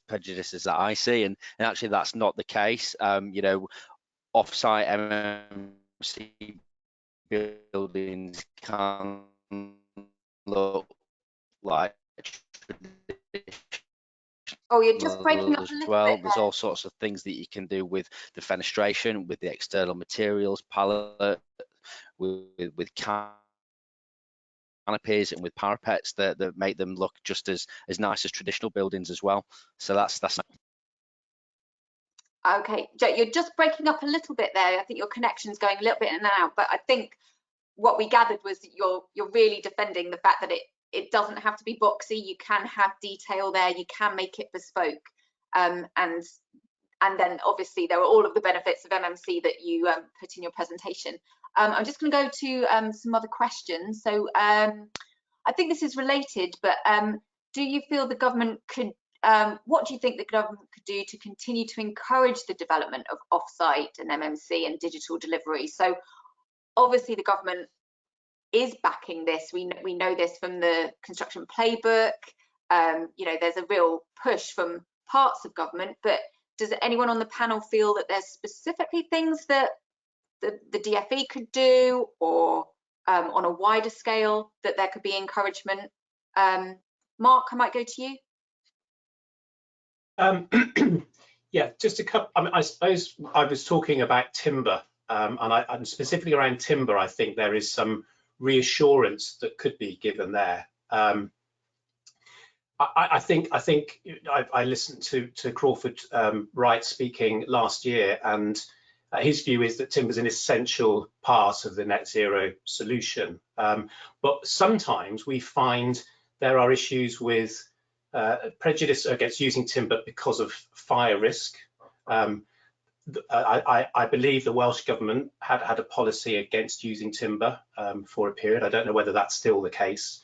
prejudices that I see, and actually that's not the case. Off-site MMC buildings can look like Oh, you're just breaking up a little bit. There's all sorts of things that you can do with the fenestration, with the external materials palette, with canopies and with parapets that make them look just as nice as traditional buildings as well. So that's okay. Joe, you're just breaking up a little bit there. I think your connection's going a little bit in and out, but I think what we gathered was that you're really defending the fact that it doesn't have to be boxy. You can have detail there. You can make it bespoke, and then obviously there are all of the benefits of MMC that you put in your presentation. I'm just going to go to some other questions. So I think this is related, but do you feel the government could? What do you think the government could do to continue to encourage the development of offsite and MMC and digital delivery? So obviously the government is backing this. We know this from the construction playbook. There's a real push from parts of government, but does anyone on the panel feel that there's specifically things that the DFE could do, or on a wider scale that there could be encouragement? Mark, I might go to you. Yeah, just a couple. I mean, I suppose I was talking about timber, and specifically around timber, I think there is some reassurance that could be given there. I think I listened to Crawford Wright speaking last year, and his view is that timber is an essential part of the net zero solution. But sometimes we find there are issues with prejudice against using timber because of fire risk. I believe the Welsh government had a policy against using timber for a period. I don't know whether that's still the case.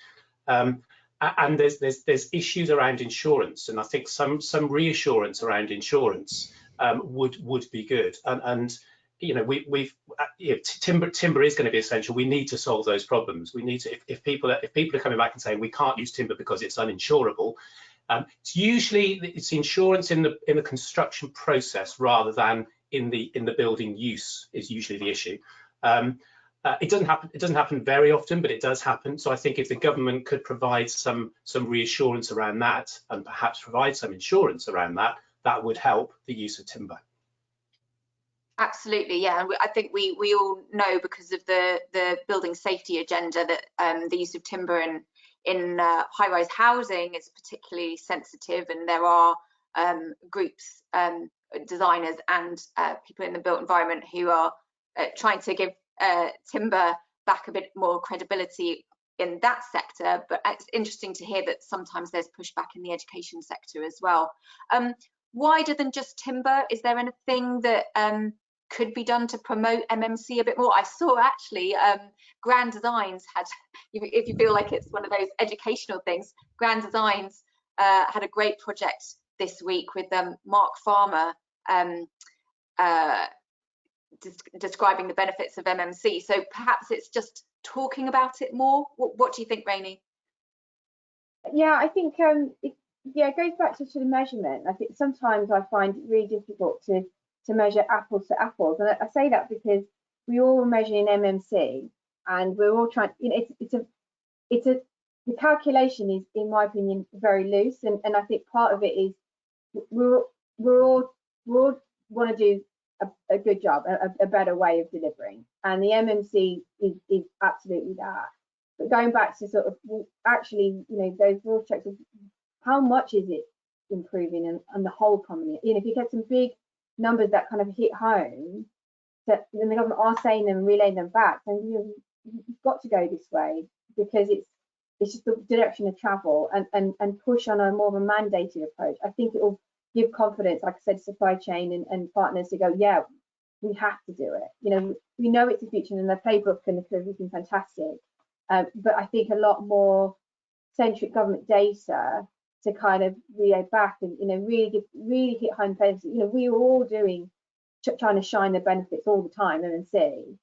And there's issues around insurance, and I think some reassurance around insurance would be good. And you know, timber is going to be essential. We need to solve those problems. We need to, if people are coming back and saying we can't use timber because it's uninsurable, it's usually insurance in the construction process rather than in the building use is usually the issue. It doesn't happen very often, but it does happen. So I think if the government could provide some reassurance around that, and perhaps provide some insurance around that, that would help the use of timber. Absolutely, yeah. I think we all know, because of the building safety agenda, that the use of timber in high-rise housing is particularly sensitive, and there are groups, designers and people in the built environment who are trying to give timber back a bit more credibility in that sector. But it's interesting to hear that sometimes there's pushback in the education sector as well. Wider than just timber, is there anything that could be done to promote MMC a bit more? I saw actually Grand Designs had, if you feel like it's one of those educational things, Grand Designs had a great project this week with Mark Farmer describing the benefits of MMC. So perhaps it's just talking about it more. What do you think, Rainey? Yeah, I think it goes back to sort of measurement. I think sometimes I find it really difficult to measure apples to apples, and I say that because we all measure in MMC, and we're all trying. You know, the calculation is, in my opinion, very loose, and I think part of it is we're all want to do a good job, a better way of delivering, and the MMC is absolutely that. But going back to sort of actually, you know, those raw checks of how much is it improving and the whole economy. You know, if you get some big numbers that kind of hit home, that then the government are saying them and relaying them back, then you've got to go this way, because it's just the direction of travel, and push on a more of a mandated approach. I think it will give confidence, like I said, supply chain and partners to go, yeah, we have to do it. You know, we know it's the future, and the playbook and the curve has been fantastic. But I think a lot more centric government data to kind of relay back and, you know, really hit home places. You know, we were all trying to shine the benefits all the time, MMC.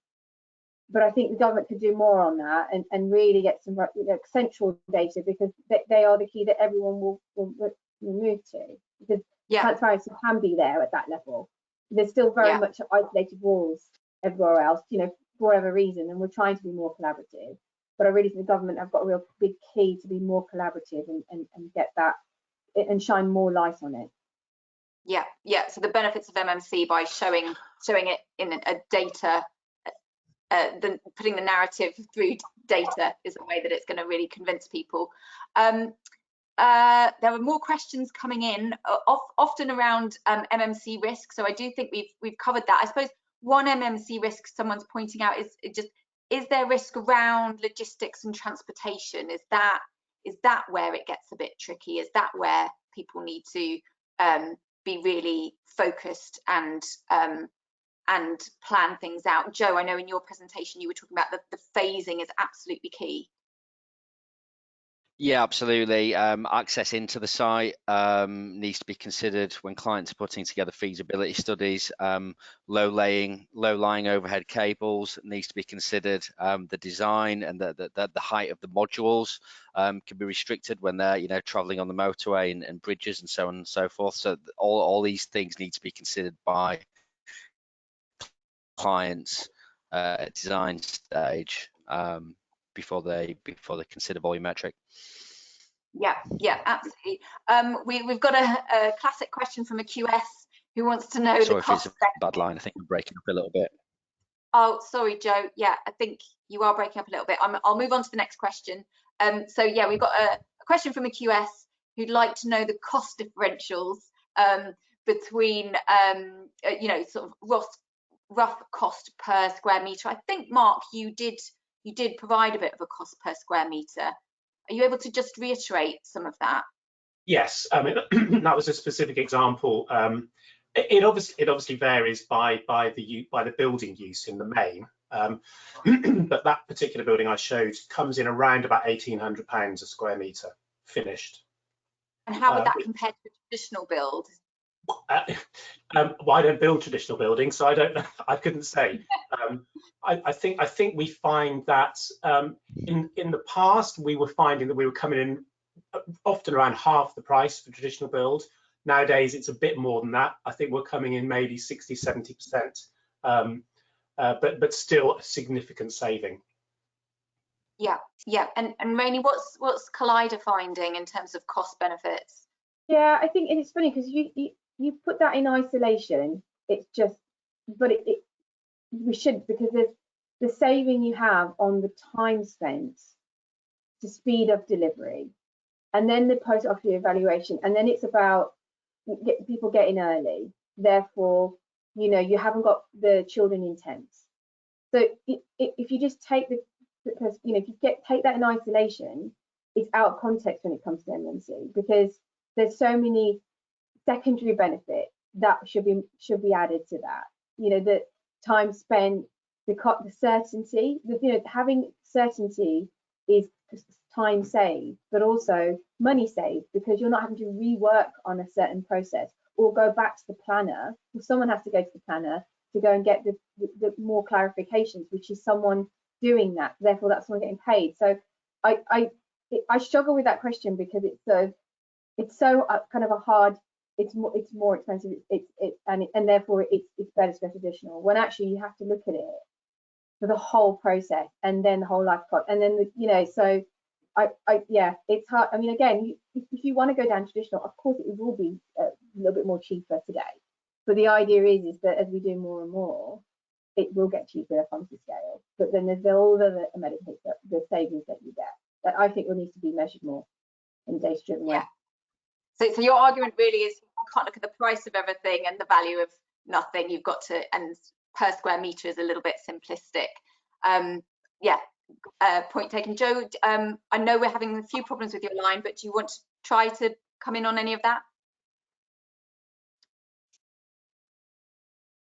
But I think the government could do more on that and really get some, you know, central data, because they are the key that everyone will move to, because transparency can be there at that level. There's still very much isolated walls everywhere else, you know, for whatever reason, and we're trying to be more collaborative. But I really think the government have got a real big key to be more collaborative and get that and shine more light on it. Yeah. So the benefits of MMC by showing it in a data, putting the narrative through data is a way that it's going to really convince people. There were more questions coming in, often around MMC risk. So I do think we've covered that. I suppose one MMC risk someone's pointing out is there risk around logistics and transportation? Is that where it gets a bit tricky? Is that where people need to be really focused and plan things out? Joe, I know in your presentation you were talking about the phasing is absolutely key. Yeah, absolutely. Access into the site needs to be considered when clients are putting together feasibility studies. Low-lying overhead cables needs to be considered. The design and the height of the modules can be restricted when they're, you know, traveling on the motorway and bridges and so on and so forth. So all these things need to be considered by clients at design stage before they consider volumetric. Yeah, absolutely. We've got a classic question from a QS who wants to know the cost. Sorry if it's a bad line. I think I'm breaking up a little bit. Oh, sorry, Joe. Yeah, I think you are breaking up a little bit. I'll move on to the next question. So yeah, we've got a question from a QS who'd like to know the cost differentials between, you know, sort of rough cost per square metre. I think, Mark, you did provide a bit of a cost per square metre. Are you able to just reiterate some of that? Yes, I mean that was a specific example. It obviously varies by the building use in the main, but that particular building I showed comes in around about £1,800 a square metre finished. And how would that compare to a traditional build? Well, I don't build traditional buildings, so I don't know. I couldn't say. I think we find that in the past we were finding that we were coming in often around half the price for traditional build. Nowadays it's a bit more than that. I think we're coming in maybe 60–70%, but still a significant saving. Yeah. And Rainey, what's Collider finding in terms of cost benefits? Yeah, I think, and it's funny because you put that in isolation. It's just, but we should, because there's the saving you have on the time spent to speed up delivery, and then the post-offer evaluation, and then it's about people getting early. Therefore, you know, you haven't got the children in tents. So if you just take because you know, if you take that in isolation, it's out of context when it comes to MMC, because there's so many secondary benefits that should be added to that. You know, the time spent, the certainty, you know, having certainty is time saved, but also money saved, because you're not having to rework on a certain process or go back to the planner. Well, someone has to go to the planner to go and get the more clarifications, which is someone doing that. Therefore, that's someone getting paid. So I struggle with that question, because it's so kind of a hard. It's more expensive. And therefore it's better to go traditional, when actually you have to look at it for the whole process and then the whole life cost, and then you know. So yeah, it's hard. I mean, again, if you want to go down traditional, of course it will be a little bit more cheaper today. But the idea is that as we do more and more, it will get cheaper economies of scale. But then there's all the benefits, the savings that you get, that I think will need to be measured more in a data-driven way. So your argument really is you can't look at the price of everything and the value of nothing. You've got to, and per square metre is a little bit simplistic. Point taken. Joe, I know we're having a few problems with your line, but do you want to try to come in on any of that?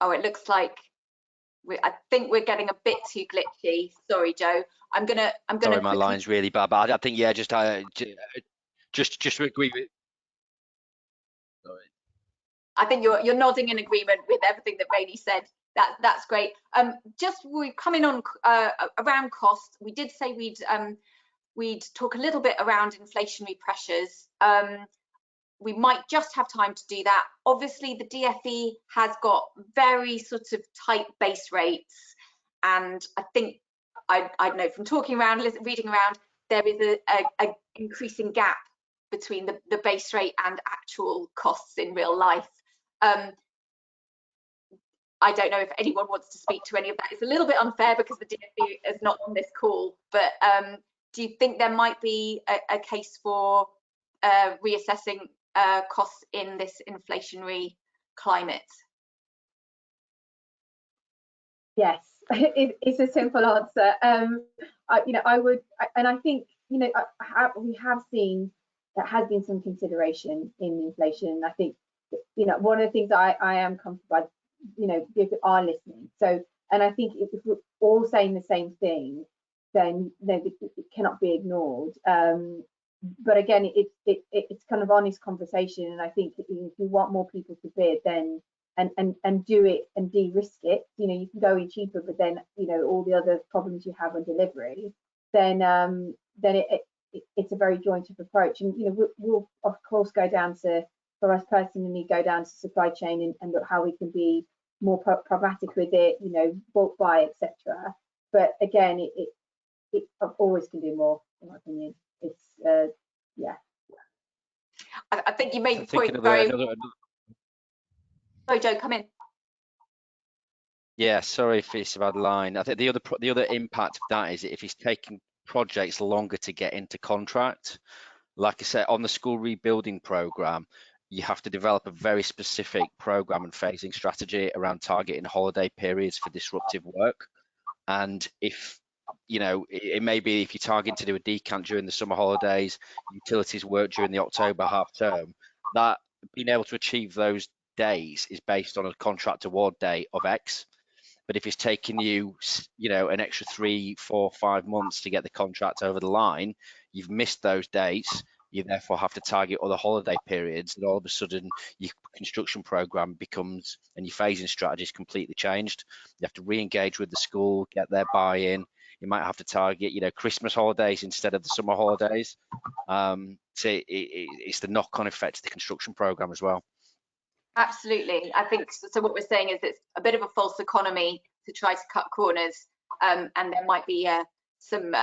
Oh, it looks like I think we're getting a bit too glitchy. Sorry, Joe. I'm gonna. Sorry, my line's really bad, but I think just agree with. Sorry. I think you're nodding in agreement with everything that Rainey said. That's great. Just we're coming on around costs. We did say we'd talk a little bit around inflationary pressures. We might just have time to do that. Obviously, the DfE has got very sort of tight base rates, and I think I know from talking around, reading around, there is a increasing gap between the base rate and actual costs in real life. I don't know if anyone wants to speak to any of that. It's a little bit unfair because the DfE is not on this call, but do you think there might be a case for reassessing costs in this inflationary climate? Yes, it's a simple answer. I would, and I think, we have seen that has been some consideration in inflation. I think, one of the things I am comfortable by, people are listening. So, and I think if we're all saying the same thing, then it cannot be ignored. But again, it's kind of honest conversation, and I think if you want more people to bid, then and do it and de-risk it, you can go in cheaper, but then all the other problems you have on delivery, then it's a very joint up approach. And we'll of course go down to, for us personally, go down to supply chain and look how we can be more pragmatic with it, bulk buy, etc. But again, it always can do more, in my opinion. It's yeah. I think you made the point very. Sorry, Joe, come in. Yeah, sorry if it's a bad line. I think the other impact of that is if it's taking projects longer to get into contract, like I said, on the school rebuilding programme, you have to develop a very specific programme and phasing strategy around targeting holiday periods for disruptive work. And if, you know, it may be if you're targeting to do a decant during the summer holidays, utilities work during the October half term, that being able to achieve those days is based on a contract award date of X. But if it's taking you, you know, an extra 3, 4, 5 months to get the contract over the line, you've missed those dates. You therefore have to target other holiday periods, and all of a sudden your construction program becomes, and your phasing strategy is completely changed. You have to re-engage with the school, get their buy-in. You might have to target, you know, Christmas holidays instead of the summer holidays. So it's the knock-on effect to the construction program as well. Absolutely. I think so. What we're saying is it's a bit of a false economy to try to cut corners, and there might be some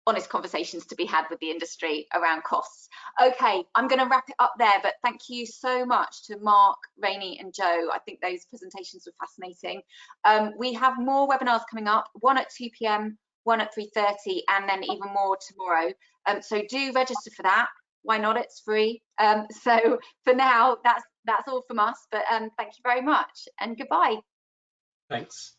honest conversations to be had with the industry around costs. Okay, I'm going to wrap it up there, but thank you so much to Mark, Rainey and Joe. I think those presentations were fascinating. We have more webinars coming up, one at 2 p.m, one at 3:30, and then even more tomorrow. So do register for that. Why not? It's free. So for now, that's all from us, but thank you very much and goodbye. Thanks.